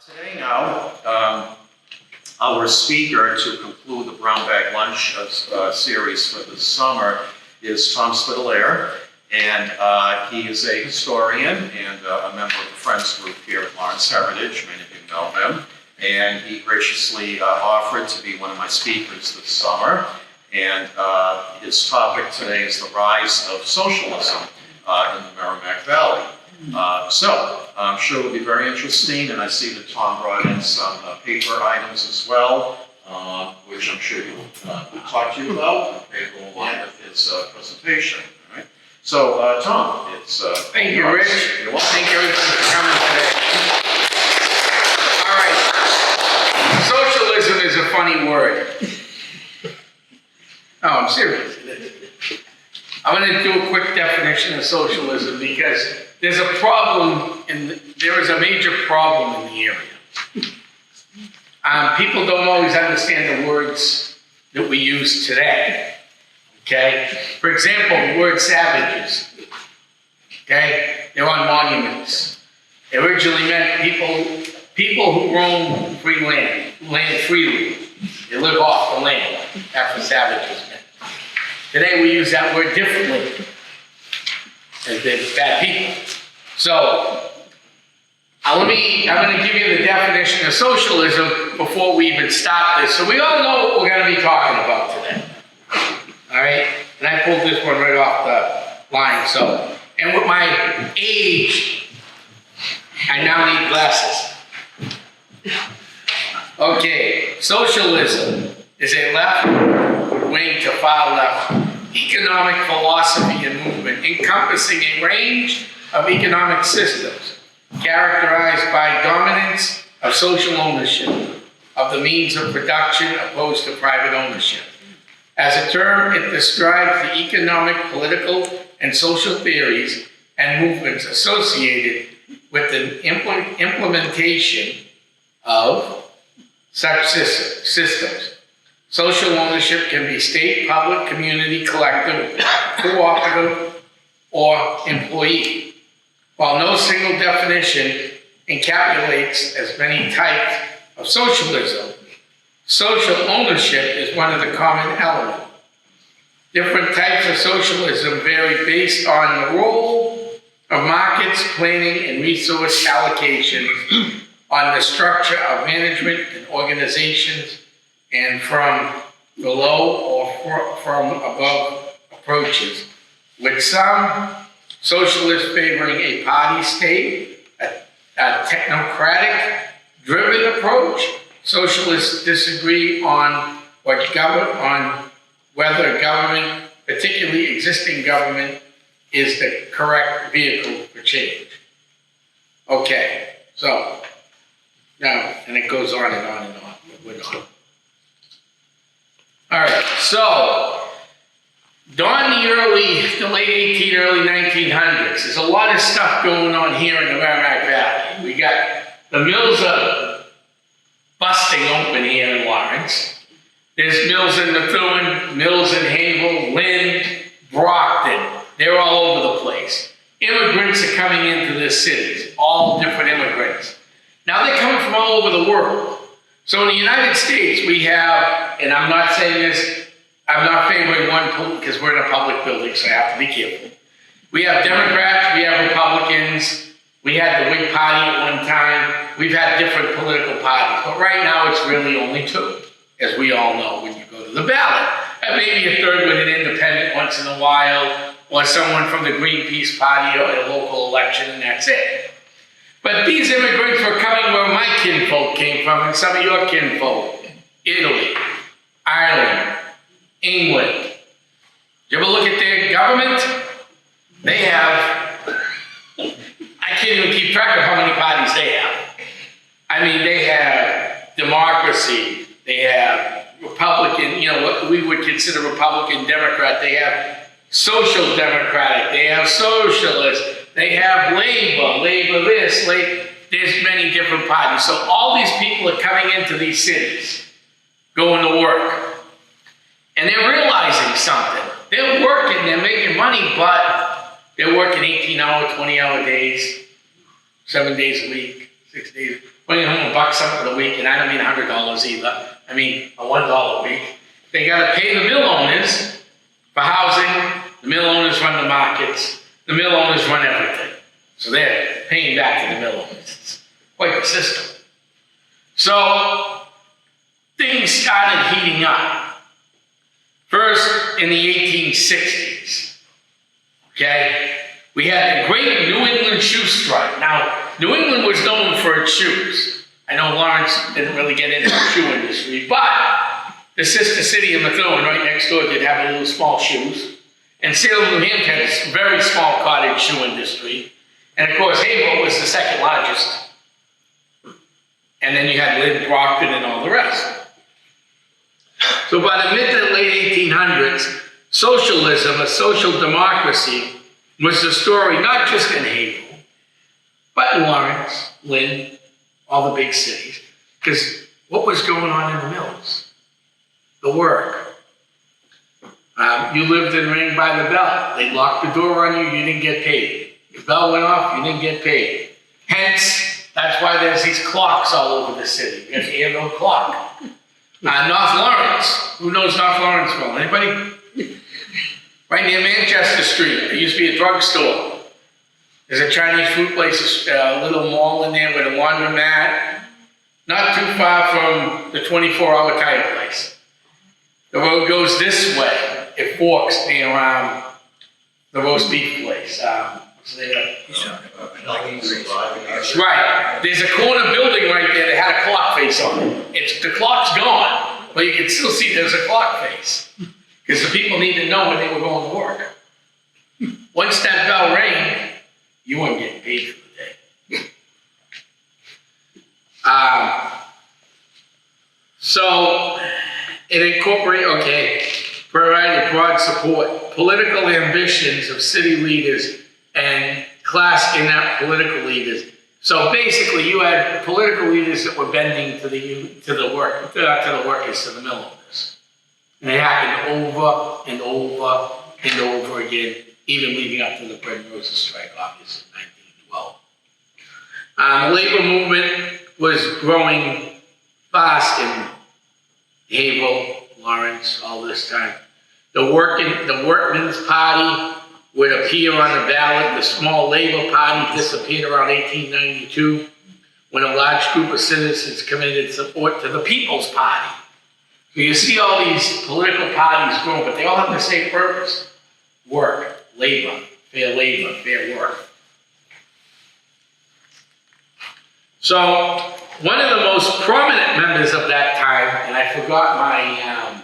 Today now, our speaker to conclude the Brown Bag Lunch series for the summer is Tom Spitalere, and he is a historian and a member of the Friends group here at Lawrence Heritage. Many of you know him, and he graciously offered to be one of my speakers this summer. And his topic today is the rise of socialism in the Merrimack Valley. So I'm sure it'll be very interesting, and I see that Tom brought in some paper items as well, which I'm sure he will talk to you about. They will align with his presentation. All right. So Tom, it's thank you, Rich. You're welcome. Thank you everybody for coming today. All right, socialism is a funny word. No, I'm serious. I'm going to do a quick definition of socialism because there's a problem, there is a major problem in the area. People don't always understand the words that we use today, okay? For example, the word savages, okay? They're on monuments. They originally meant people who roam free land freely. They live off the land. That's what savages meant. Today we use that word differently, as they're bad people. So, I'm going to give you the definition of socialism before we even start this, so we all know what we're going to be talking about today. All right? And I pulled this one right off the line, so. And with my age, I now need glasses. Okay, socialism is a left-wing to far left economic philosophy and movement encompassing a range of economic systems characterized by dominance of social ownership of the means of production opposed to private ownership. As a term, it describes the economic, political, and social theories and movements associated with the implementation of such systems. Social ownership can be state, public, community, collective, cooperative, or employee. While no single definition encapsulates as many types of socialism, social ownership is one of the common elements. Different types of socialism vary based on the role of markets, planning, and resource allocation, on the structure of management and organizations, and from below or from above approaches, with some socialists favoring a party state, a technocratic driven approach. Socialists disagree on whether government, particularly existing government, is the correct vehicle for change. Okay, so now, and it goes on and on and on. We're not. All right, so during the late 1800s, early 1900s, there's a lot of stuff going on here in the Merrimack Valley. We got the mills are busting open here in Lawrence. There's mills in Methuen, mills in Havel, Lynn, Brockton. They're all over the place. Immigrants are coming into the cities, all different immigrants. Now they're coming from all over the world. So in the United States, we have, and I'm not saying this, I'm not favoring one because we're in a public building, so I have to be careful. We have Democrats, we have Republicans, we had the Whig Party at one time, we've had different political parties, but right now it's really only two, as we all know when you go to the ballot. And maybe a third with an independent once in a while, or someone from the Greenpeace Party or a local election, and that's it. But these immigrants were coming where my kinfolk came from, and some of your kinfolk. Italy, Ireland, England. You ever look at their government? They have, I can't even keep track of how many parties they have. I mean, they have democracy, they have Republican, what we would consider Republican Democrat, they have social democratic, they have socialist, they have labor this, there's many different parties. So all these people are coming into these cities, going to work. And they're realizing something. They're working, they're making money, but they're working 18-hour, 20-hour days, 7 days a week, 6 days. When you're home $100 something a week, and I don't mean $100 either. I mean a $1 a week. They got to pay the mill owners for housing. The mill owners run the markets. The mill owners run everything. So they're paying back to the mill owners. It's quite the system. So things started heating up. First in the 1860s. Okay? We had the great New England shoe strike. Now, New England was known for its shoes. I know Lawrence didn't really get into the shoe industry, but the sister city of Methuen right next door did have a little small shoes. And Salem, New Hampshire had a very small cottage shoe industry. And of course, Haverhill was the second largest. And then you had Lynn, Brockton, and all the rest. So by the mid to late 1800s, socialism, a social democracy, was the story not just in Haverhill, but in Lawrence, Lynn, all the big cities. Because what was going on in the mills? The work. You lived and rang by the bell. They locked the door on you, you didn't get paid. Your bell went off, you didn't get paid. Hence, that's why there's these clocks all over the city. You have the annual clock. North Lawrence. Who knows North Lawrence well? Anybody? Right near Manchester Street. There used to be a drugstore. There's a Chinese food place, a little mall in there with a laundromat. Not too far from the 24-hour tire place. The road goes this way. It forks near the roast beef place. Right. There's a corner building right there that had a clock face on it. The clock's gone, but you can still see there's a clock face. Because the people need to know when they were going to work. Once that bell rang, you weren't getting paid for the day. So it incorporated, provided broad support, political ambitions of city leaders and class inept political leaders. So basically, you had political leaders that were bending to the workers, to the mill owners. And it happened over and over and over again, even leading up to the Bread and Roses strike, obviously, in 1912. The labor movement was growing fast in Haverhill, Lawrence, all this time. The Workmen's Party would appear on the ballot. The Small Labor Party disappeared around 1892 when a large group of citizens committed support to the People's Party. So you see all these political parties growing, but they all have the same purpose. Work, labor, fair work. So one of the most prominent members of that time, and I forgot my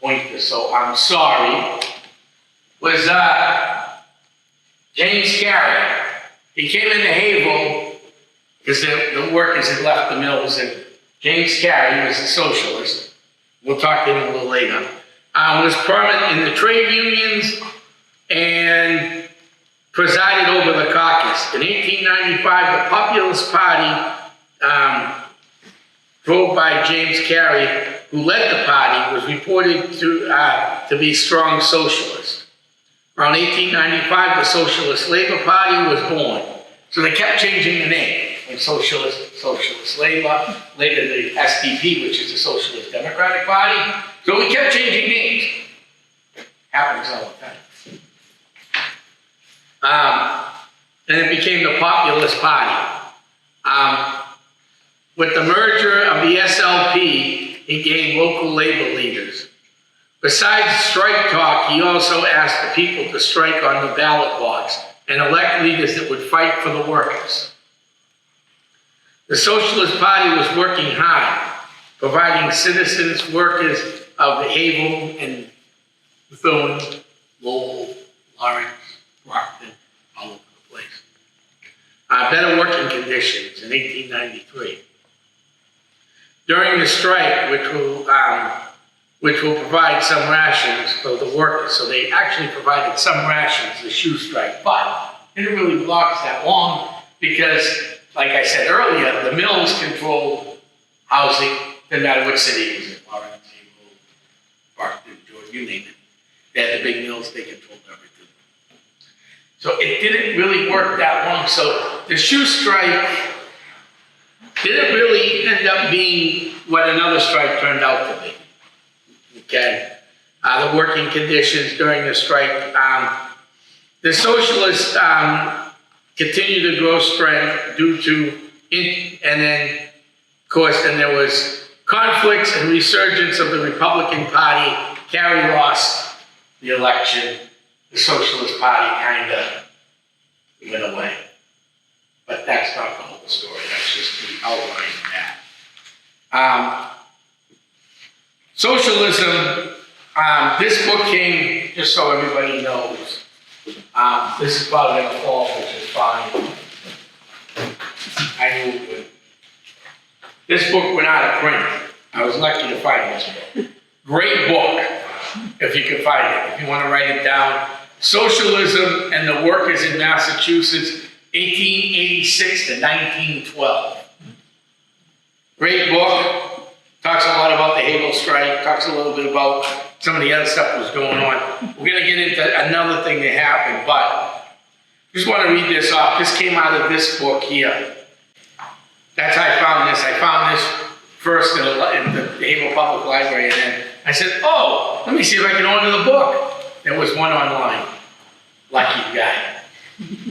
pointer, so I'm sorry, was James Carey. He came into Haverhill because the workers had left the mills, and James Carey was a socialist. We'll talk to him a little later. Was prominent in the trade unions and presided over the caucus. In 1895, the Populist Party, drove by James Carey, who led the party, was reported to be strong socialist. Around 1895, the Socialist Labor Party was born. So they kept changing the name. From Socialist Labor, later the SDP, which is the Socialist Democratic Party. So we kept changing names. Happens all the time. And it became the Populist Party. With the merger of the SLP, he gained local labor leaders. Besides strike talk, he also asked the people to strike on the ballot box and elect leaders that would fight for the workers. The Socialist Party was working hard, providing citizens, workers of Haverhill and Methuen, Lowell, Lawrence, Brockton, all over the place. Better working conditions in 1893. During the strike, which will provide some rations for the workers. So they actually provided some rations, the shoe strike, but it didn't really last that long because, like I said earlier, the mills controlled housing, no matter what city it was in, Lawrence, Haverhill, Brockton, Georgia, you name it. They had the big mills, they controlled everything. So it didn't really work that long. So the shoe strike didn't really end up being what another strike turned out to be. Okay? The working conditions during the strike. The socialists continued to grow strength due to, and then, of course, then there was conflicts and resurgence of the Republican Party. Kerry lost the election. The Socialist Party kind of went away. But that's not the whole story. That's just the outline of that. Socialism, this book came, just so everybody knows, this is probably going to fall, which is fine. I knew it would. This book went out of print. I was lucky to find this book. Great book, if you can find it, if you want to write it down. Socialism and the Workers in Massachusetts, 1886 to 1912. Great book. Talks a lot about the Hagel strike. Talks a little bit about some of the other stuff that was going on. We're going to get into another thing that happened, but just want to read this off. This came out of this book here. That's how I found this. I found this first in the Hagel Public Library, and then I said, oh, let me see if I can order the book. There was one online. Lucky guy.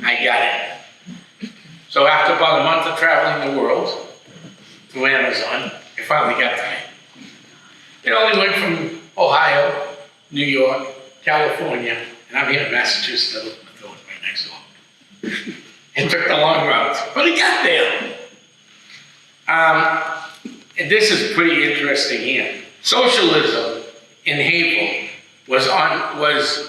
I got it. So after about a month of traveling the world through Amazon, I finally got to it. It only went from Ohio, New York, California, and I'm here in Massachusetts. I look at my phone right next door. It took the long route, but it got there. And this is pretty interesting here. Socialism in Hegel was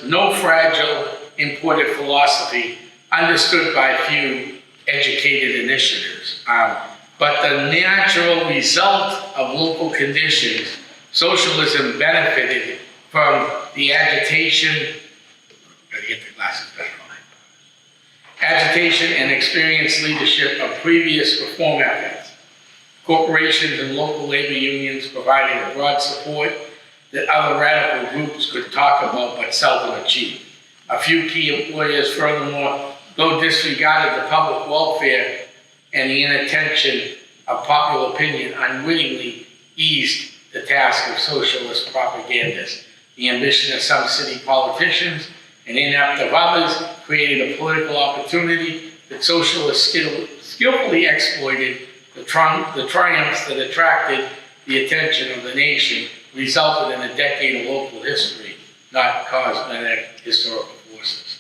no fragile imported philosophy understood by few educated initiatives. But the natural result of local conditions, socialism benefited from the agitation, gotta get the glasses better on. Agitation and experienced leadership of previous reform efforts. Corporations and local labor unions provided a broad support that other radical groups could talk about but seldom achieve. A few key employers, furthermore, though disregarded the public welfare and the inattention of popular opinion, unwittingly eased the task of socialist propagandists. The ambition of some city politicians and inept of others created a political opportunity that socialists skillfully exploited. The triumphs that attracted the attention of the nation resulted in a decade of local history, not caused by historical forces.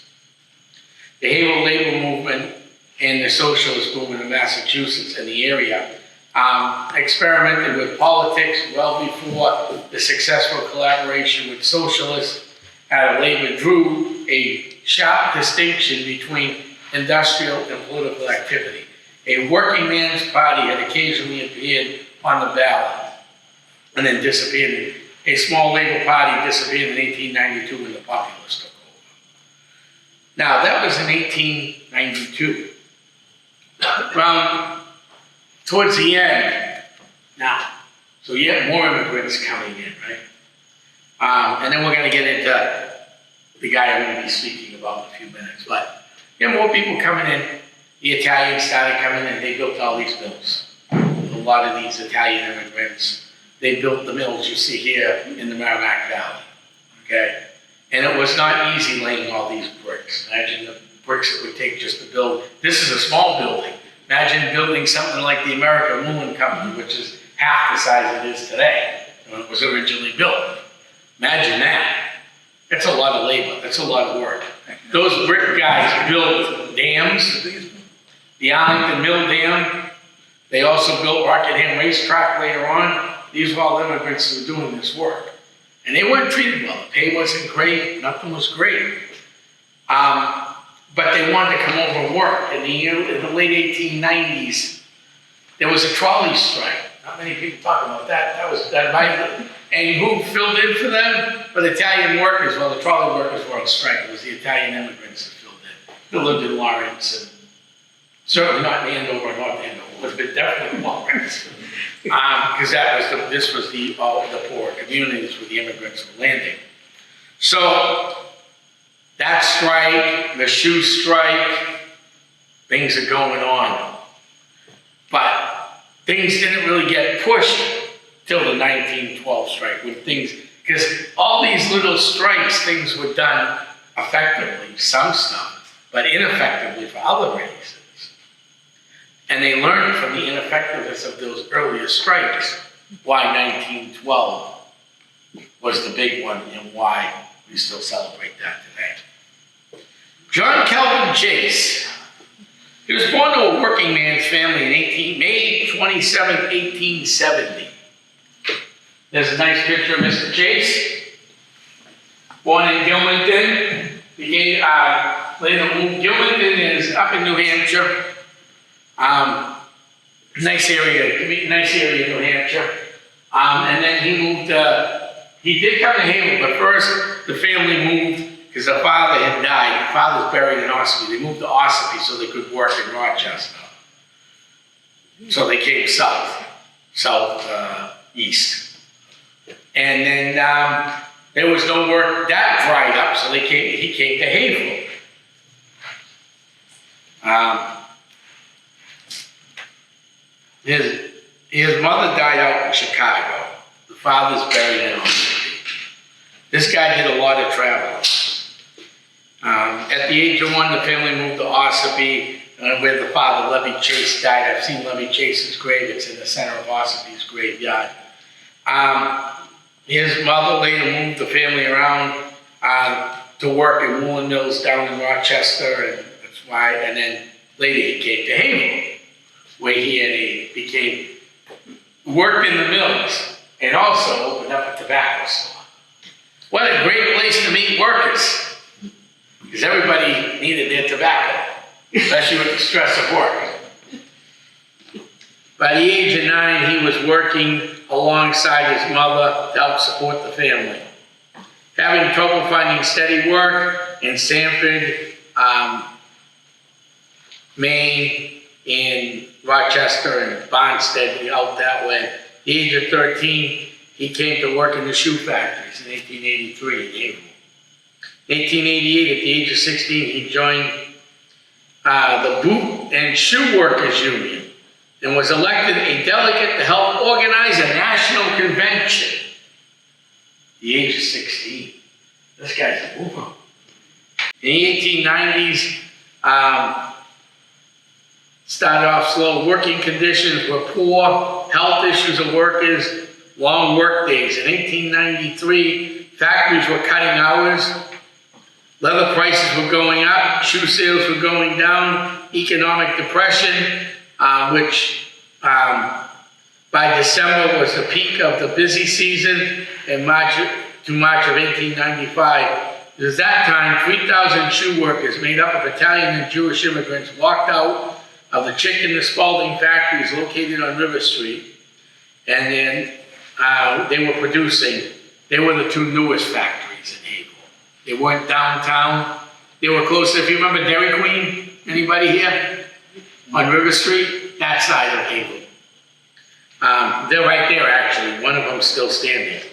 The Hegel labor movement and the socialist movement of Massachusetts and the area experimented with politics well before the successful collaboration with socialists at a labor drew a sharp distinction between industrial and political activity. A working man's party had occasionally appeared on the ballot and then disappeared. A small labor party disappeared in 1892 when the populists took over. Now, that was in 1892. Towards the end, now, so you have more immigrants coming in, right? And then we're going to get into the guy I'm going to be speaking about in a few minutes. But you have more people coming in. The Italians started coming in. They built all these mills. A lot of these Italian immigrants, they built the mills you see here in the Merrimack Valley, okay? And it was not easy laying all these bricks. Imagine the bricks it would take just to build. This is a small building. Imagine building something like the American Moon Company, which is half the size it is today when it was originally built. Imagine that. That's a lot of labor. That's a lot of work. Those brick guys built dams. The Arlington Mill Dam. They also built Rockingham Racetrack later on. These were all immigrants who were doing this work. And they weren't treated well. The pay wasn't great. Nothing was great. But they wanted to come over and work. In the late 1890s, there was a trolley strike. Not many people talk about that. That was done by, and who filled in for them? For the Italian workers. Well, the trolley workers were on strike. It was the Italian immigrants that filled in. They lived in Lawrence, and certainly not in Andover or North Andover. It would have been definitely Lawrence. Because this was the poor communities where the immigrants were landing. So that strike, the shoe strike, things are going on. But things didn't really get pushed till the 1912 strike, when things, because all these little strikes, things were done effectively, some stuff, but ineffectively for other reasons. And they learned from the ineffectiveness of those earlier strikes why 1912 was the big one and why we still celebrate that today. John Calvin Chase. He was born to a working man's family in May 27, 1870. There's a nice picture of Mr. Chase. Born in Gilmanton. Later moved. Gilmanton is up in New Hampshire. Nice area in New Hampshire. And then he moved, he did come to Haven, but first the family moved because the father had died. The father's buried in Ossipee. They moved to Ossipee so they could work in Rochester. So they came east. And then there was no work, that dried up, so he came to Haverhill. His mother died out in Chicago. The father's buried in Ossipee. This guy did a lot of traveling. At the age of 1, the family moved to Ossipee, where the father, Levy Chase, died. I've seen Levy Chase's grave. It's in the center of Ossipee's graveyard. His mother later moved the family around to work in woolen mills down in Rochester, and that's why. And then later he came to Haverhill, where he worked in the mills and also opened up a tobacco store. What a great place to meet workers, because everybody needed their tobacco, especially with the stress of work. By the age of 9, he was working alongside his mother to help support the family. Having trouble finding steady work in Sanford, Maine, in Rochester and Barnstead, out that way. At the age of 13, he came to work in the shoe factories in 1883 in Haverhill. In 1888, at the age of 16, he joined the Boot and Shoe Workers Union and was elected a delegate to help organize a national convention. At the age of 16. This guy's a mover. In the 1890s, started off slow. Working conditions were poor, health issues of workers, long work days. In 1893, factories were cutting hours, leather prices were going up, shoe sales were going down, economic depression, which by December was the peak of the busy season, and March of 1895. It was that time 3,000 shoe workers made up of Italian and Jewish immigrants walked out of the Chicken and Spalding factories located on River Street, and then they were producing. They were the 2 newest factories in Haverhill. They weren't downtown. They were close. If you remember Dairy Queen, anybody here? On River Street, that side of Haverhill. They're right there, actually. One of them's still standing.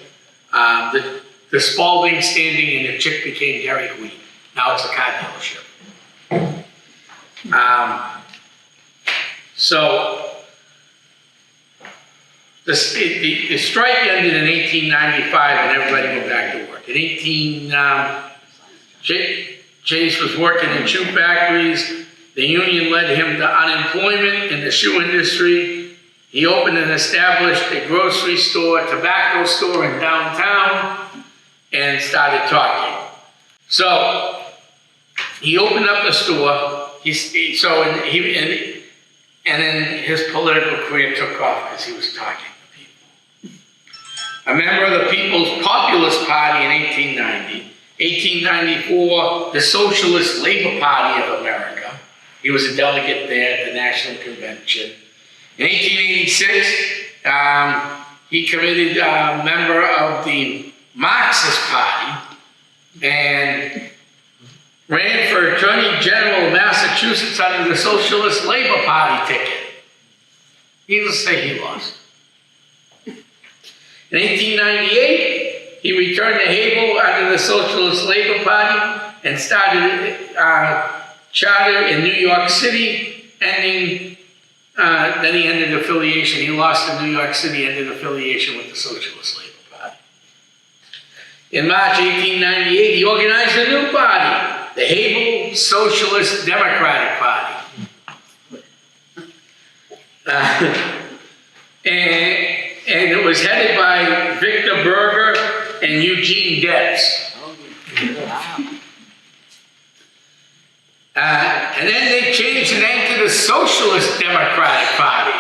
The Spalding standing, and the chick became Dairy Queen. Now it's a car dealership. So the strike ended in 1895, and everybody went back to work. Chase was working in shoe factories. The union led him to unemployment in the shoe industry. He opened and established a grocery store, tobacco store in downtown, and started talking. So he opened up the store. And then his political career took off because he was talking to people. A member of the People's Populist Party in 1890. 1894, the Socialist Labor Party of America. He was a delegate there at the National Convention. In 1886, he committed a member of the Marxist Party and ran for Attorney General of Massachusetts under the Socialist Labor Party ticket. Needless to say, he lost. In 1898, he returned to Haverhill under the Socialist Labor Party and started a charter in New York City, ending Then he ended affiliation. He lost in New York City, ended affiliation with the Socialist Labor Party. In March 1898, he organized a new party, the Havel Socialist Democratic Party. And it was headed by Victor Berger and Eugene Debs. And then they changed the name to the Socialist Democratic Party.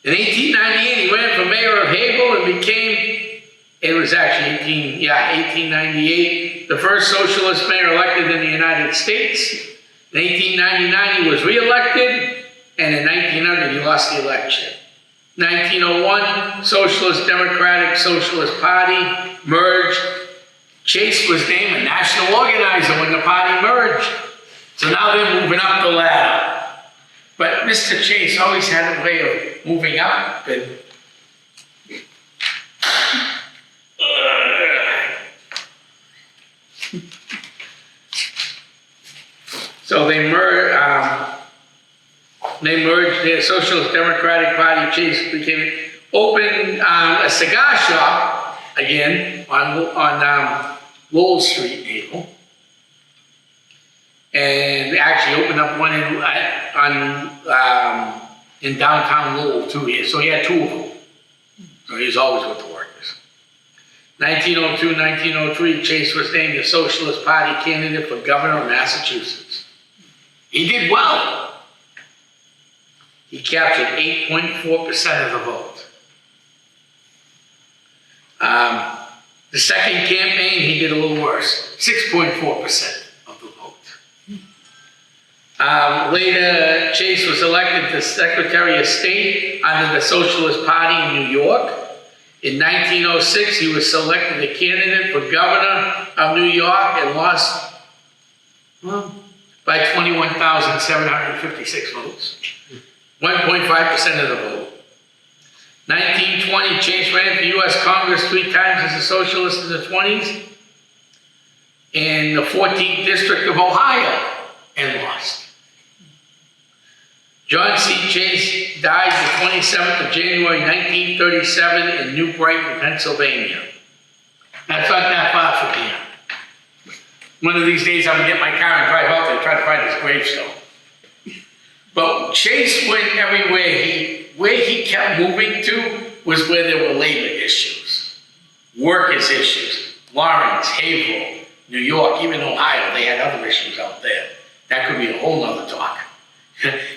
In 1898, he ran for mayor of Havel and became, it was actually 1898, the first socialist mayor elected in the United States. In 1899, he was re-elected, and in 1900, he lost the election. 1901, Socialist Democratic Socialist Party merged. Chase was named a national organizer when the party merged. So now they're moving up the ladder. But Mr. Chase always had a way of moving up and so they merged the Socialist Democratic Party. Chase became opened a cigar shop again on Lowell Street in Havel, and actually opened up one in downtown Lowell too. So he had two of them. So he was always with the workers. 1902, 1903, Chase was named the Socialist Party candidate for governor of Massachusetts. He did well. He captured 8.4% of the vote. The second campaign, he did a little worse, 6.4% of the vote. Later, Chase was elected to Secretary of State under the Socialist Party in New York. In 1906, he was selected a candidate for governor of New York and lost by 21,756 votes, 1.5% of the vote. 1920, Chase ran for U.S. Congress 3 times as a socialist in the 20s in the 14th District of Ohio and lost. John C. Chase died the 27th of January 1937 in New Brighton, Pennsylvania. That's not that far from here. One of these days I'm going to get my car and drive out there and try to find his gravestone. But Chase went everywhere. Where he kept moving to was where there were labor issues, workers' issues. Lawrence, Haverhill, New York, even Ohio, they had other issues out there. That could be a whole nother talk.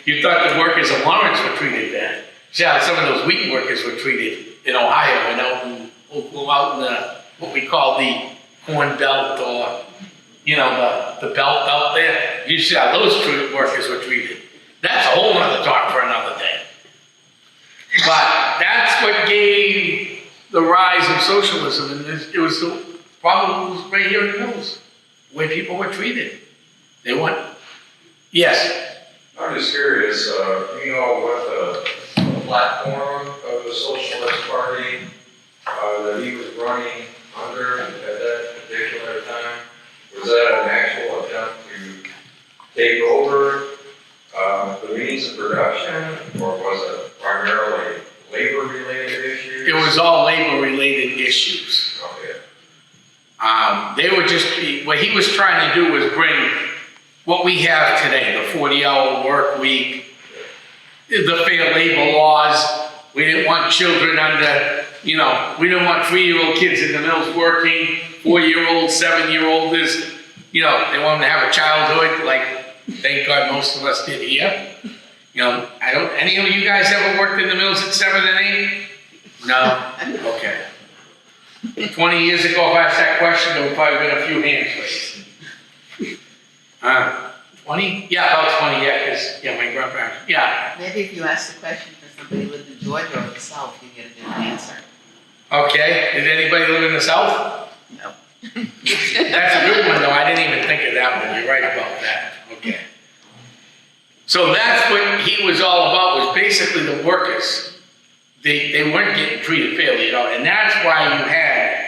You thought the workers of Lawrence were treated bad. See how some of those wheat workers were treated in Ohio and out in the, what we call the corn belt, or, you know, the belt out there. You see how those workers were treated. That's a whole nother talk for another day. But that's what gave the rise of socialism, and it was the problem was right here in the Mills, the way people were treated. They went, yes. I'm just curious, you know what the platform of the Socialist Party that he was running under at that particular time? Was that an actual attempt to take over the means of production, or was it primarily labor-related issues? It was all labor-related issues. Okay. They were just, what he was trying to do was bring what we have today, the 40-hour work week, the fair labor laws. We didn't want children under, you know, we didn't want 3-year-old kids in the mills working, 4-year-old, 7-year-old is, you know, they want them to have a childhood, like, thank God most of us did here. You know, any of you guys ever worked in the mills at 7 and 8? No? Okay. 20 years ago, if I asked that question, there would probably been a few hands raised. 20? Yeah, about 20, yeah, because, yeah, my grandparents, yeah. Maybe if you ask the question for somebody who lived in Georgia or the South, you get a different answer. Okay, did anybody live in the South? No. That's a good one, though. I didn't even think of that one. You're right about that. Okay. So that's what he was all about, was basically the workers. They weren't getting treated fairly at all. And that's why you had,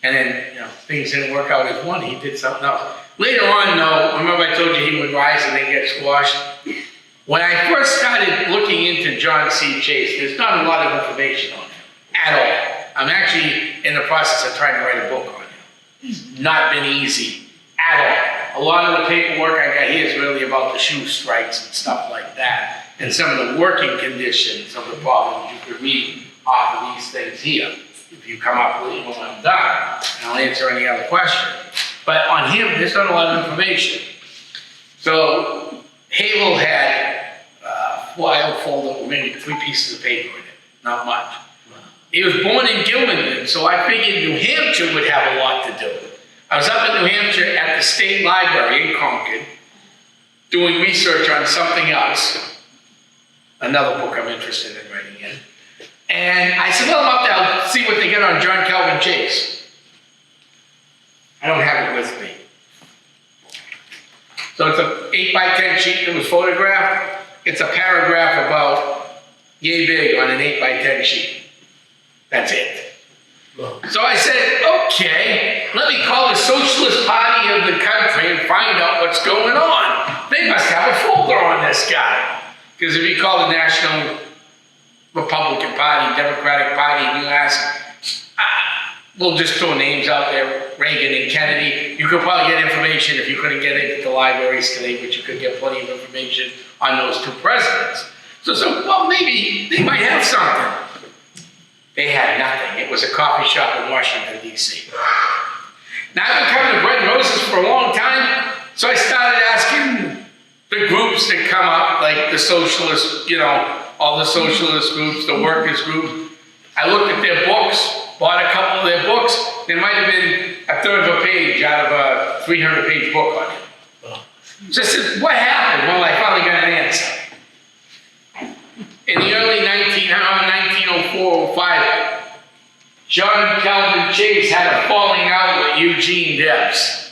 and then, you know, things didn't work out as one. He did something else. Later on, though, remember I told you he would rise and then get squashed? When I first started looking into John C. Chase, there's not a lot of information on him at all. I'm actually in the process of trying to write a book on him. It's not been easy at all. A lot of the paperwork I got here is really about the shoe strikes and stuff like that, and some of the working conditions of the problems you could read off of these things here. If you come up with it when I'm done, and I'll answer any other question. But on him, there's not a lot of information. So Havel had a file folder with maybe 3 pieces of paper in it, not much. He was born in Gilmanton, so I figured New Hampshire would have a lot to do. I was up in New Hampshire at the State Library in Concord, doing research on something else, another book I'm interested in writing in. And I said, well, I'm up there, I'll see what they get on John Calvin Chase. I don't have it with me. So it's an 8x10 sheet that was photographed. It's a paragraph about yay big on an 8x10 sheet. That's it. So I said, okay, let me call the Socialist Party of the country and find out what's going on. They must have a folder on this guy. Because if you call the National Republican Party, Democratic Party, and you ask, we'll just throw names out there, Reagan and Kennedy, you could probably get information if you couldn't get it at the libraries today, but you could get plenty of information on those 2 presidents. So, well, maybe they might have something. They had nothing. It was a coffee shop in Washington, D.C. Now, I've been coming to Bread and Roses for a long time, so I started asking the groups that come up, like the socialist, all the socialist groups, the workers group. I looked at their books, bought a couple of their books. There might have been a third of a page out of a 300-page book on it. So I said, what happened? Well, I finally got an answer. In the early 1904, 05, John Calvin Chase had a falling out with Eugene Debs.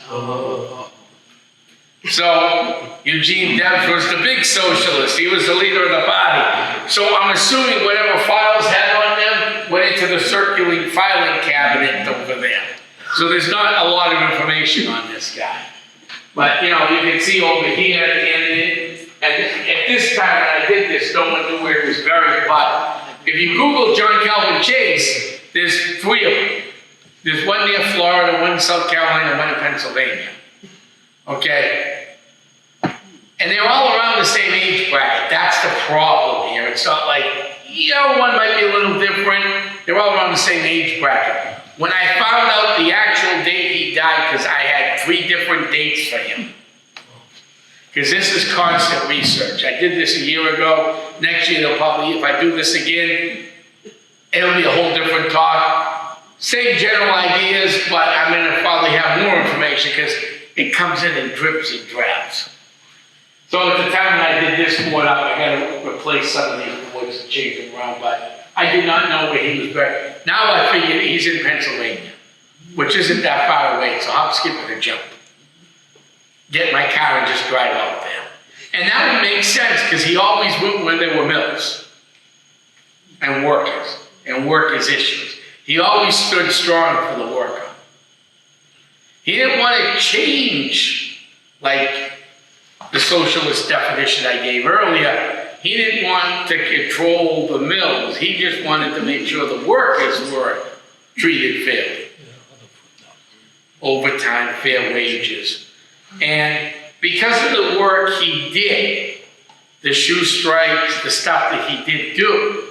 So Eugene Debs was the big socialist. He was the leader of the party. So I'm assuming whatever files had on them went into the circulating filing cabinet over there. So there's not a lot of information on this guy. But you can see over here, and at this time when I did this, no one knew where he was buried. But if you Google John Calvin Chase, there's 3 of them. There's one near Florida, one in South Carolina, one in Pennsylvania. Okay? And they're all around the same age bracket. That's the problem here. It's not like, one might be a little different. They're all around the same age bracket. When I found out the actual date he died, because I had 3 different dates for him. Because this is constant research. I did this a year ago. Next year, they'll probably, if I do this again, it'll be a whole different talk. Same general ideas, but I'm going to probably have more information because it comes in drips and drabs. So at the time when I did this board up, I got to replace some of these boards and change them around, but I did not know where he was buried. Now I figured he's in Pennsylvania, which isn't that far away, so I'll skip it a jump. Get my car and just drive out there. And that would make sense because he always went where there were mills and workers' issues. He always stood strong for the worker. He didn't want to change, like the socialist definition I gave earlier. He didn't want to control the mills. He just wanted to make sure the workers were treated fairly. Overtime, fair wages. And because of the work he did, the shoe strikes, the stuff that he did do,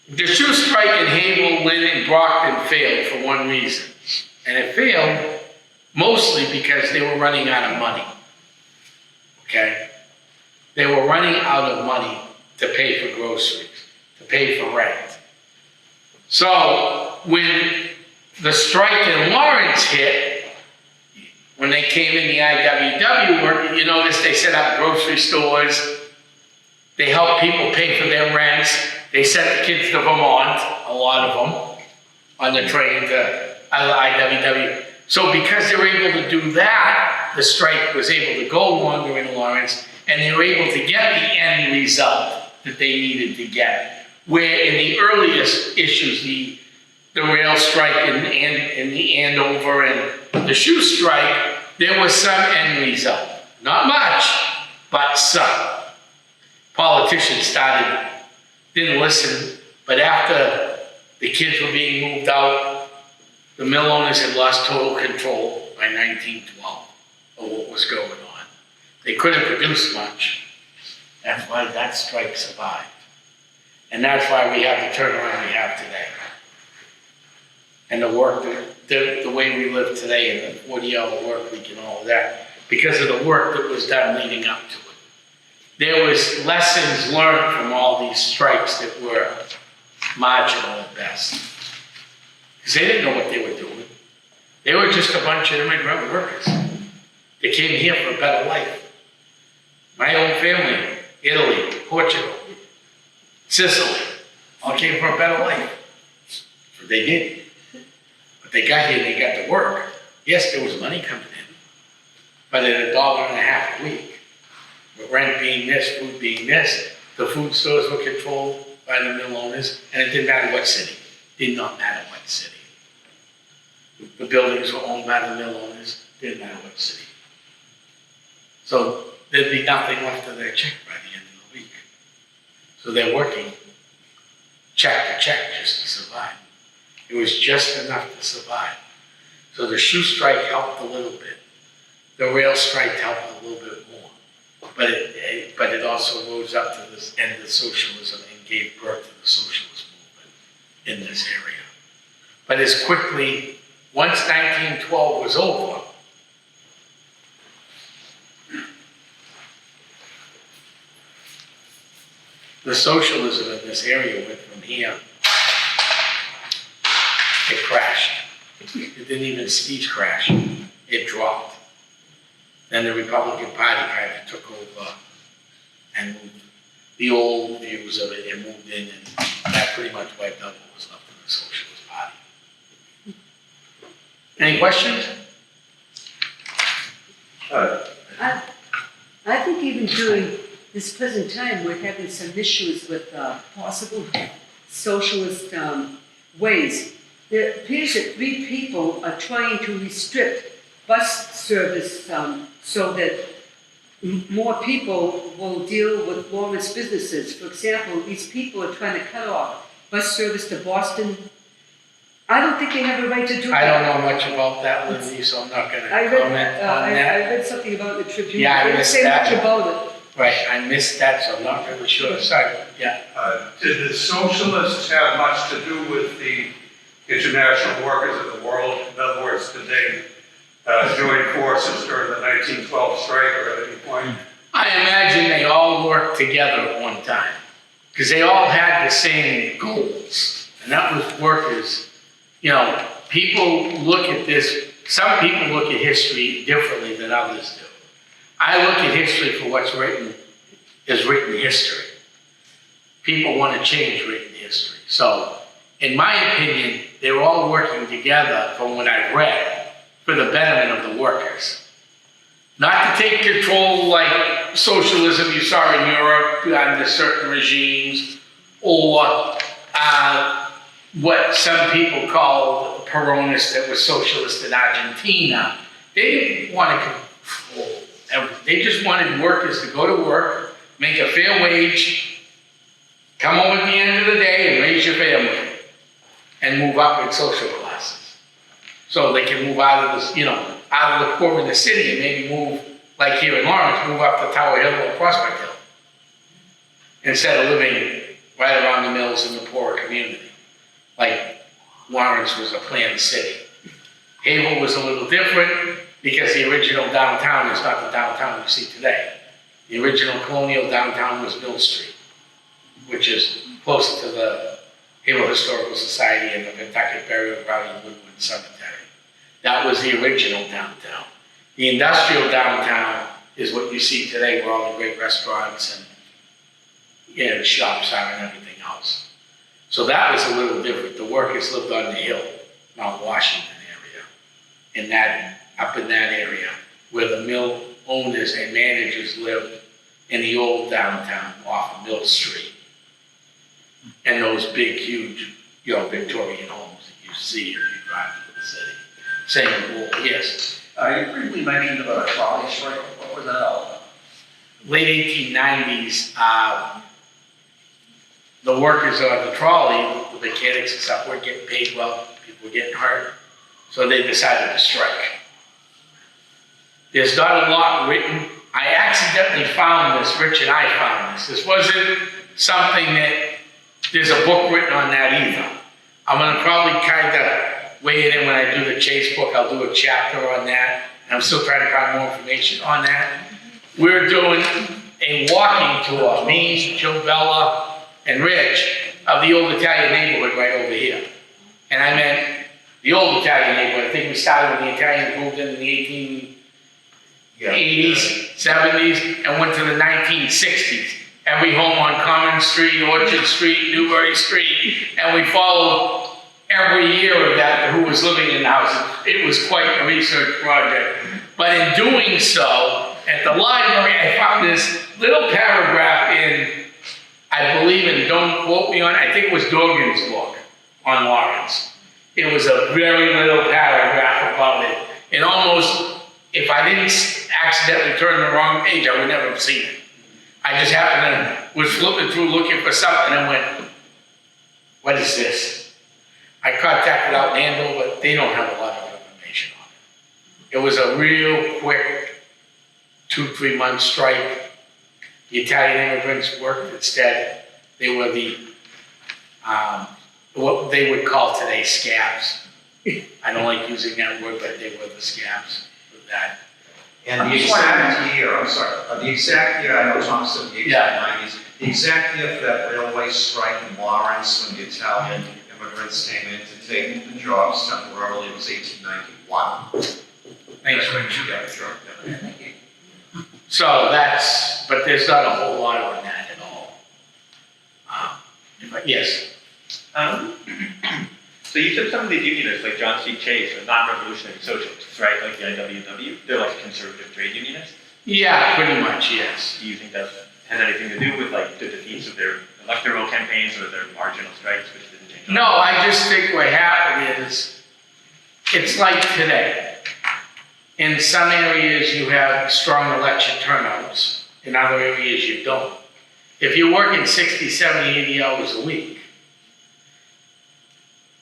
the shoe strike in Havel, Lynn, and Brockton failed for one reason. And it failed mostly because they were running out of money. Okay? They were running out of money to pay for groceries, to pay for rent. So when the strike in Lawrence hit, when they came in the IWW work, you notice they set up grocery stores. They helped people pay for their rents. They sent the kids to Vermont, a lot of them, on the train to IWW. So because they were able to do that, the strike was able to go longer in Lawrence, and they were able to get the end result that they needed to get. Where in the earliest issues, the rail strike and the Andover and the shoe strike, there was some end result. Not much, but some. politicians didn't listen, but after the kids were being moved out, the mill owners had lost total control by 1912 of what was going on. They couldn't produce much. That's why that strike survived. And that's why we have the turnaround we have today. And the work, the way we live today, and the 40-hour work week and all of that, because of the work that was done leading up to it. There was lessons learned from all these strikes that were marginal at best. Because they didn't know what they were doing. They were just a bunch of immigrant workers. They came here for a better life. My own family, Italy, Portugal, Sicily, all came for a better life. That's what they did. But they got here and they got to work. Yes, there was money coming in, but at $1.50 a week. With rent being this, food being this, the food stores were controlled by the mill owners, and it didn't matter what city. It did not matter what city. The buildings were owned by the mill owners, didn't matter what city. So there'd be nothing left of their check by the end of the week. So they're working check to check just to survive. It was just enough to survive. So the shoe strike helped a little bit. The rail strike helped a little bit more. But it also rose up to this end of socialism and gave birth to the socialist movement in this area. But as quickly, once 1912 was over, the socialism in this area went from here, it crashed. It didn't even speech crash, it dropped. Then the Republican Party kind of took over and moved the old views of it and moved in, and that pretty much wiped out what was left of the Socialist Party. Any questions? I think even during this present time, we're having some issues with possible socialist ways. There appears that 3 people are trying to restrict bus service so that more people will deal with Lawrence businesses. For example, these people are trying to cut off bus service to Boston. I don't think they have a right to do I that. don't know much about that, Lindsay, so I'm not going to I comment read, on I that. read something about the Tribune. Yeah, I They didn't missed say that. much about it. Right, I missed that, so I'm not really sure. Sorry, yeah. Did the socialists have much to do with the international workers of the world? In other words, did they join forces during the 1912 strike or at any point? I imagine they all worked together at one time, because they all had the same goals, and that was workers. You know, people look at this, some people look at history differently than others do. I look at history for what's written as written history. People want to change written history. So, in my opinion, they were all working together, from what I've read, for the betterment of the workers. Not to take control like socialism you saw in Europe under certain regimes, or what some people call Peronist that was socialist in Argentina. They didn't want to control everything. They just wanted workers to go to work, make a fair wage, come home at the end of the day and raise your family, and move up in social classes. So they can move out of this, out of the core of the city and maybe move, like here in Lawrence, move up to Tower Hill or Prospect Hill, instead of living right around the mills in the poorer community. Like Lawrence was a planned city. Havel was a little different because the original downtown is not the downtown you see today. The original colonial downtown was Mill Street, which is closer to the Havel Historical Society and the Pentucket Burial Ground and Woodland Cemetery. That was the original downtown. The industrial downtown is what you see today, where all the great restaurants and shops are and everything else. So that was a little different. The workers lived on the hill, Mount Washington area, up in that area, where the mill owners and managers lived in the old downtown off of Mill Street. And those big, huge, Victorian homes that you see if you drive through the city. Same rule, yes. You briefly mentioned about a trolley strike. What was that all about? late 1890s, the workers on the trolley, the mechanics and stuff, weren't getting paid well, people were getting hurt, so they decided to strike. There's not a lot written. I accidentally found this, Rich and I found this. This wasn't something that, there's a book written on that either. I'm gonna probably kind of weigh it in when I do the Chase book. I'll do a chapter on that. And I'm still trying to find more information on that. We're doing a walking tour, me, Joe Bella, and Rich, of the old Italian neighborhood right over here. And I meant the old Italian neighborhood. I think we started when the Italians moved in the 1880s, 70s, and went to the 1960s. Every home on Common Street, Orchard Street, Newbury Street, and we followed every year of that, who was living in the houses. It was quite a research project. But in doing so, at the library, I found this little paragraph in, I believe, and don't quote me on it, I think it was Dorgan's book on Lawrence. It was a very little paragraph about it. And almost, if I didn't accidentally turn the wrong page, I would never have seen it. I just happened to, was flipping through looking for something and went, what is this? I contacted out in Andover, but they don't have a lot of information on it. It was a real quick 2-3 month strike. The Italian immigrants worked instead. They were the, what they would call today scabs. I don't like using that word, but they were the scabs with that. And the exact year, I'm sorry, the exact year, I know Tom said the 1890s, the exact year for that railway strike in Lawrence, when the Italian immigrants came in to take the jobs temporarily, it was 1891. Thanks, Rich. Yeah, sure. So that's, but there's not a whole lot on that at all. But yes. So you took some of these unionists, like John C. Chase, are non-revolutionary socialists, right? Like the IWW, they're like conservative trade unionists. Yeah, pretty much, yes. Do you think that has anything to do with like the defeats of their electoral campaigns or their marginal strikes, which didn't change? No, I just think what happened is, it's like today. In some areas, you have strong election turnouts. In other areas, you don't. If you're working 60, 70, 80 hours a week,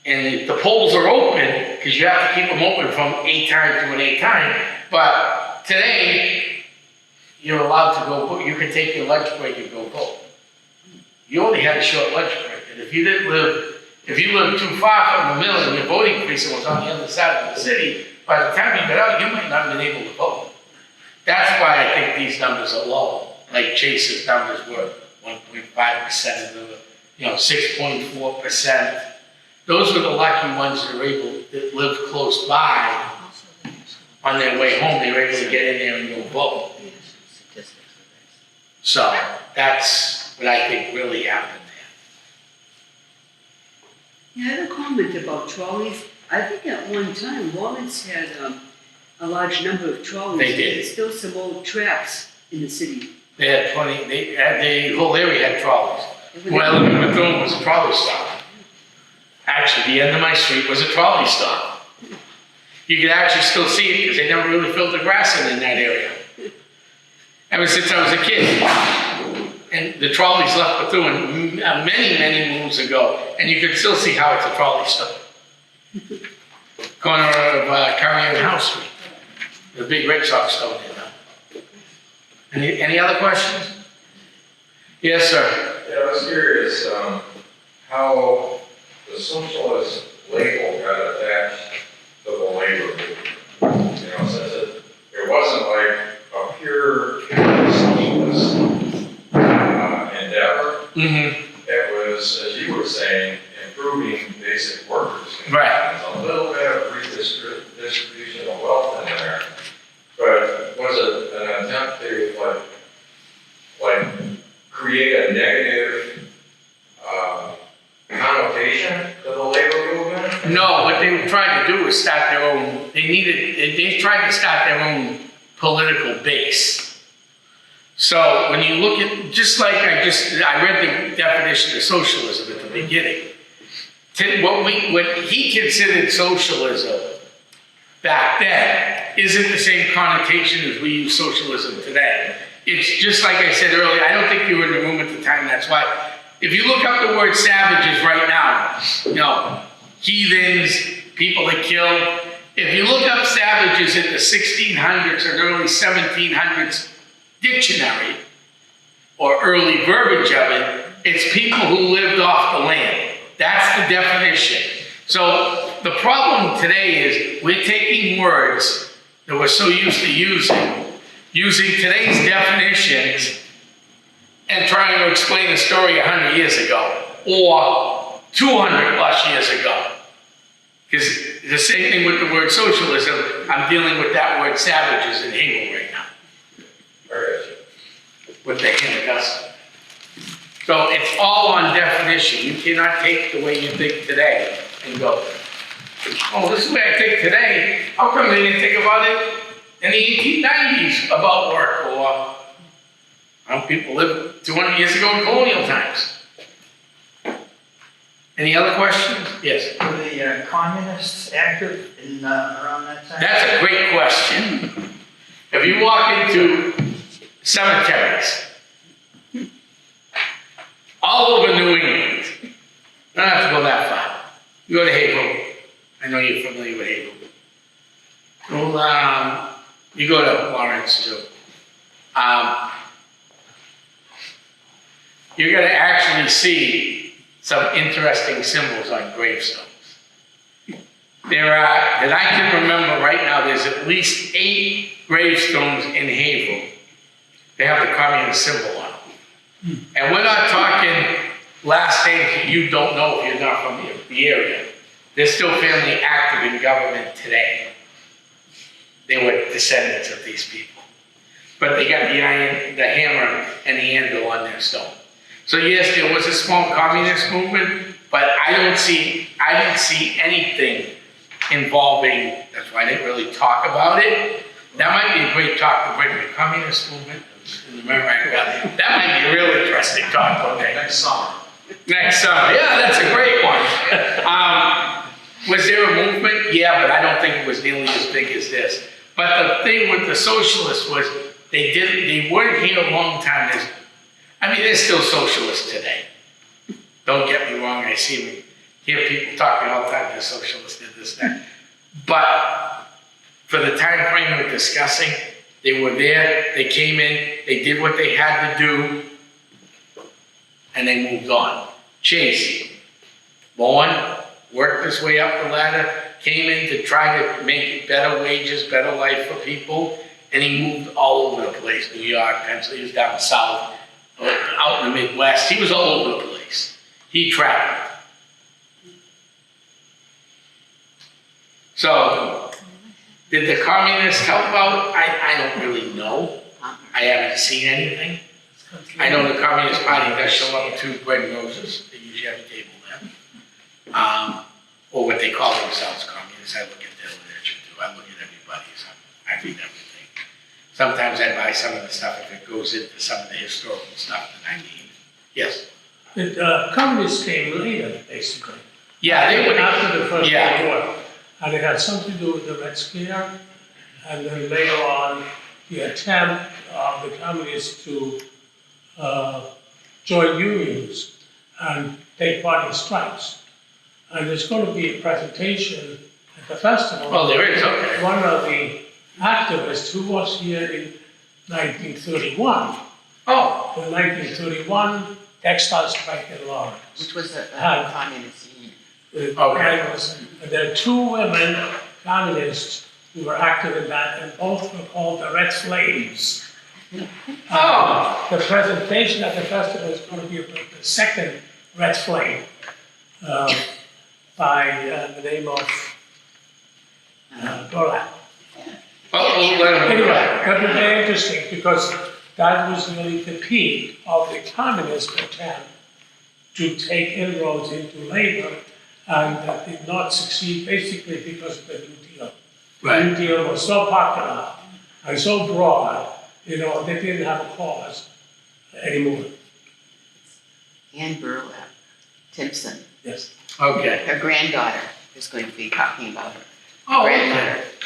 and the polls are open, because you have to keep them open from 8 time to an 8 time, but today, you're allowed to go vote. You can take your lunch break and go vote. You only had a short lunch break, and if you lived too far from the mill and your voting precinct was on the other side of the city, by the time you got out, you might not have been able to vote. That's why I think these numbers are low. Like Chase's numbers were 1.5% of the, 6.4%. Those were the lucky ones that lived close by. On their way home, they were able to get in there and go vote. So that's what I think really happened there. Yeah, I have a comment about trolleys. I think at one time Lawrence had a large number of trolleys. They did. There's still some old tracks in the city. They had the whole area had trolleys. Where I lived in Bethune was a trolley stop. Actually, the end of my street was a trolley stop. You could actually still see it because they never really filled the grass in that area. Ever since I was a kid. And the trolleys left Bethune many, many moons ago, and you can still see how it's a trolley stop. Corner of Curry and House Street. The big Red Sox stone there now. Any other questions? Yes, sir. Yeah, I was curious, how the socialist label got attached to the labor movement. Since it wasn't like a pure socialist endeavor. Mm-hmm. It was, as you were saying, improving basic workers. Right. There's a little bit of redistribution of wealth in there. But was it an attempt to like create a negative connotation to the labor movement? No, what they were trying to do was start their own, they tried to start their own political base. So when you look at, just like I read the definition of socialism at the beginning. What he considered socialism back then isn't the same connotation as we use socialism today. it's just like I said earlier, I don't think you were in the room at the time, that's why. If you look up the word savages right now, you know, heathens, people that kill. If you look up savages in the 1600s or early 1700s dictionary, or early verbiage of it, it's people who lived off the land. That's the definition. So the problem today is we're taking words that we're so used to using today's definitions and trying to explain a story 100 years ago or 200 plus years ago. Because the same thing with the word socialism, I'm dealing with that word savages in Hegel right now. With the hand of Augusta. So it's all on definition. You cannot take the way you think today and go, oh, this is the way I think today. How come they didn't think about it in the 1890s about work? Or how people lived 200 years ago in colonial times. Any other questions? Yes. Were the communists active in around that time? That's a great question. If you walk into cemeteries all over New England, you don't have to go that far. You go to Haverhill. I know you're familiar with Haverhill. Well, you go to Lawrence too. You're going to actually see some interesting symbols on gravestones. There are, that I can remember right now, there's at least 8 gravestones in Haverhill. They have the communist symbol on them. And we're not talking last names that you don't know if you're not from the area. They're still family active in government today. They were descendants of these people. But they got the iron, the hammer, and the anvil on their stone. So yes, there was a small communist movement, but I didn't see anything involving, that's why I didn't really talk about it. That might be a great talk to bring the communist movement in the Merrimack Valley. That might be a real interesting talk, okay? Next summer. Next summer, yeah, that's a great one. Was there a movement? Yeah, but I don't think it was nearly as big as this. But the thing with the socialists was they weren't here a long time. They're still socialists today. Don't get me wrong, I hear people talking all the time, they're socialists, they're this, that. But for the time frame we're discussing, they were there, they came in, they did what they had to do, and they moved on. Chase, born, worked his way up the ladder, came in to try to make better wages, better life for people, and he moved all over the place. New York, Pennsylvania, he was down south, out in the Midwest. He was all over the place. He traveled. So, did the communists help out? I don't really know. I haven't seen anything. I know the Communist Party does show up to bread and roses. They usually have a table there. Or what they call themselves communists. I look at their literature too. I look at everybody's. I read everything. Sometimes I buy some of the stuff if it goes into some of the historical stuff that I need. Yes? The communists came later, basically. Yeah, they would. After the First Yeah. World War. And it had something to do with the Red Scare. And then later on, the attempt of the communists to join unions and take part in strikes. And there's going to be a presentation at the festival. Oh, there is, okay. One of the activists who was here in 1931. Oh, In 1931, textile strike in Lawrence. Which was a Ah. communist union. And there are 2 women communists who were active in that, and both were called the Red Flames. Oh. The presentation at the festival is going to be about the second Red Flame by the name of Dorlap. Anyway, that was very interesting because that was really the peak of the communist attempt to take inroads into labor, and that did not succeed basically because of the New Deal. The New Deal was so popular and so broad, they didn't have a cause anymore. Ann Burlap Timpson, Yes. okay. her granddaughter is going to be talking about her Oh, okay.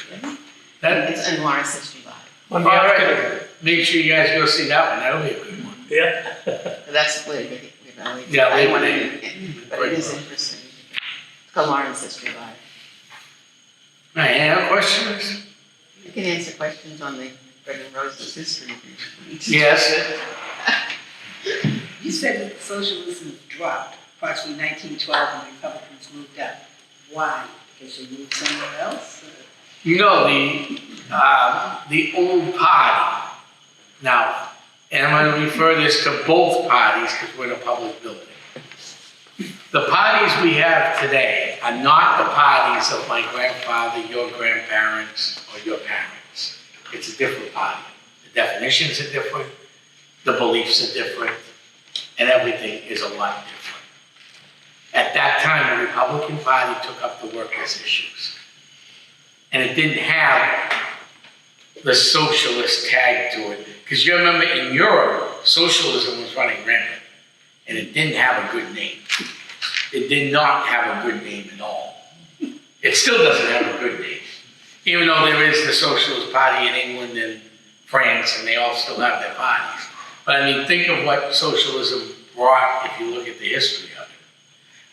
granddaughter. That, It's in Lawrence History Live. on the All right. afternoon. Make sure you guys go see that one, that'll be a good one. Yeah. That's what we evaluate. Yeah, I Labor wanna Day. do it, but it is interesting. It's called Lawrence History Live. All right, any other questions? You can answer questions on the Bread and Roses history. Yes, You said that socialism dropped approximately 1912 and Republicans moved up. Why? Because they moved somewhere else? you know, the old party, now, and I'm gonna refer this to both parties because we're in a public building. The parties we have today are not the parties of my grandfather, your grandparents, or your parents. It's a different party. The definitions are different, the beliefs are different, and everything is a lot different. At that time, the Republican Party took up the workers' issues. And it didn't have the socialist tag to it. Because you remember in Europe, socialism was running rampant. And it didn't have a good name. It did not have a good name at all. It still doesn't have a good name. Even though there is the Socialist Party in England and France, and they all still have their parties. But I mean, think of what socialism brought if you look at the history of it.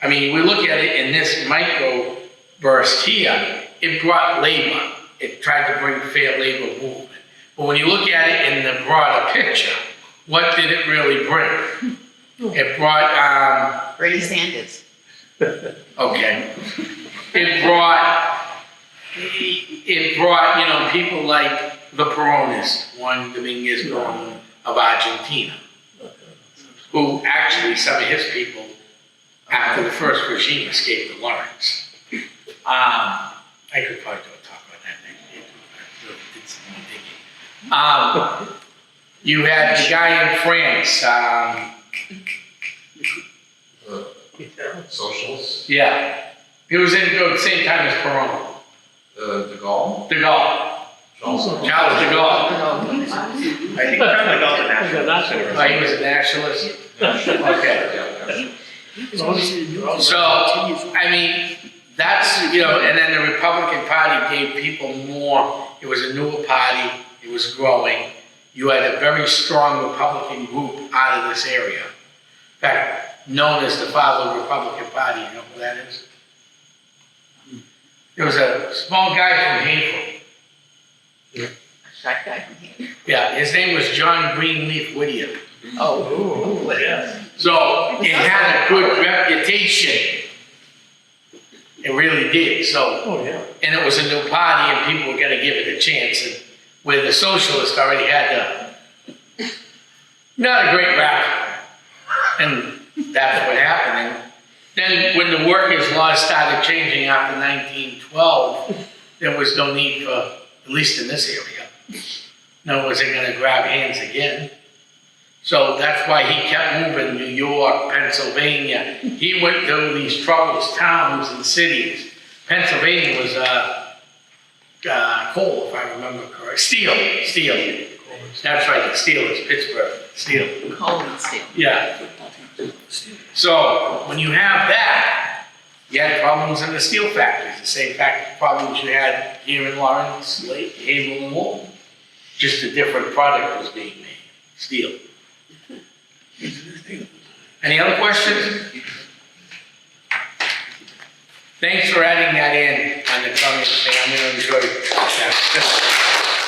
I mean, we look at it in this micro burst here, it brought labor. It tried to bring fair labor movement. But when you look at it in the broader picture, what did it really bring? It brought, Bernie Sanders. okay. It brought, you know, people like the Peronist, Juan Dominguez Perón of Argentina, who actually, some of his people, after the first regime, escaped to Lawrence. I could probably do a talk on that next. I really did some more digging. You had the guy in France, Socialists, yeah, he was in the same time as Perón. De Gaulle. De Gaulle, Charles de Gaulle. I think kind of like all the national. Oh, he was a nationalist? Okay. So, I mean, that's, you know, and then the Republican Party gave people more. It was a newer party. It was growing. You had a very strong Republican group out of this area. In fact, known as the father of the Republican Party. You know who that is? There was a small guy from Haverhill. Shot guy from here. Yeah, his name was John Greenleaf Whittier. Oh, Yeah. So it had a good reputation. It really did. So, Oh, yeah. and it was a new party, and people were going to give it a chance. And where the socialists already had not a great rap, and that's what happened. And then when the workers' laws started changing after 1912, there was no need for, at least in this area, no wasn't going to grab hands again. So that's why he kept moving. New York, Pennsylvania. He went to these troublous towns and cities. Pennsylvania was coal, if I remember correctly. Steel. That's right, steel is Pittsburgh, steel. coal and steel. Yeah. So when you have that, you had problems in the steel factories, the same problems you had here in Lawrence, Lake, Haverhill, and Walton. Just a different product was being made, steel. Any other questions? Thanks for adding that in on the communist thing. I'm going to enjoy that.